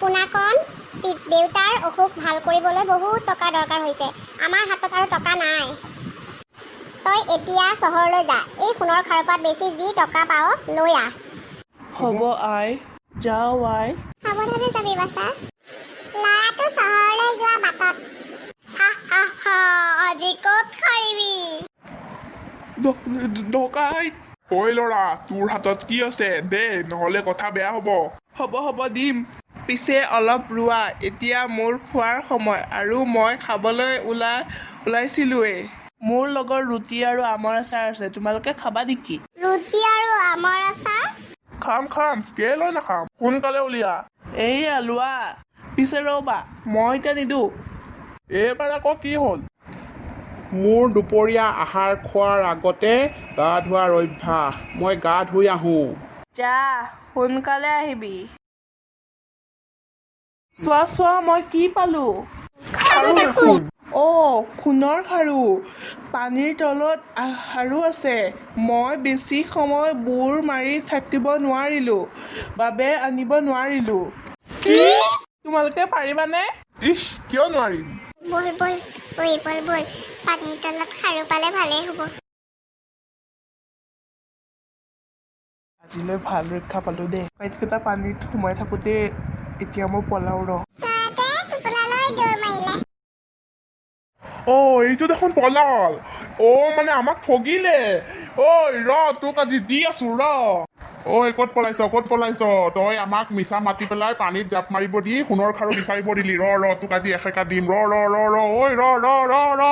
পোনাকণ দেউতাৰ অসুখ ভাল কৰিবলৈ বহুত টকা দৰকাৰ হৈছে। আমাৰ হাতত আৰু টকা নাই। তই এতিয়া চহৰলৈ যা, এই সোণৰ খাৰুপাত বেছি যি টকা পাৱ লৈ আহ। হ'ব আই, যাওঁ আই। সাৱধানে যাবি বাছা। ল'ৰাটো চহৰলৈ যোৱা বাটত। আজি ক'ত সাৰিবি? ডকাইত। ঐ ল'ৰা, তোৰ হাতত কি আছে? দে, নহ'লে কথা বেয়া হ'ব। হ'ব দিম। পিছে অলপ ৰোৱা, এতিয়া মোৰ খোৱাৰ সময় আৰু মই খাবলৈ ওলাইছিলোৱেই। মোৰ লগত ৰুটি আৰু আমৰ আচাৰ আছে, তোমালোকে খাবা নেকি? ৰুটি আৰু আমৰ আচাৰ? খাম, কেলৈ নাখাম? সোনকালে উলিয়া। এইয়া লোৱা। পিছে ৰ'বা, মই এতিয়া নিদিওঁ। এইবাৰ আকৌ কি হ'ল? মোৰ দুপৰীয়া আহাৰ খোৱাৰ আগতে গা ধোৱাৰ অভ্যাস। মই গা ধুই আহোঁ। যা, সোনকালে আহিবি। চোৱা মই কি পালো। খাৰু দেখোন। সোণৰ খাৰু। পানীৰ তলত আৰু আছে। মই বেছি সময় বুৰ মাৰি থাকিব নোৱাৰিলো বাবে আনিব নোৱাৰিলো। তোমালোকে পাৰিবানে? ইচ, কিয় নোৱাৰিম? বল পানীৰ তলত খাৰু পালে ভালেই হ'ব। আজিলৈ ভাল ৰক্ষা পালো দেই। পেটকেইটা পানীত সোমাই থাকোতে এতিয়া মই পলাও ৰ। টোপোলালৈ দৌৰ মাৰিলে। এইটো দেখোন পলাল। মানে আমাক ঠগিলে। ঐ ৰ, তোক আজি দি আছো ৰ। ক'ত পলাইছ? তই আমাক মিছা মাতি পেলাই পানীত জাপ মাৰিব দি সোণৰ খাৰু বিচাৰিব দিলি। ৰ তোক আজি এসেকা দিম। ৰ। ঐ ৰ।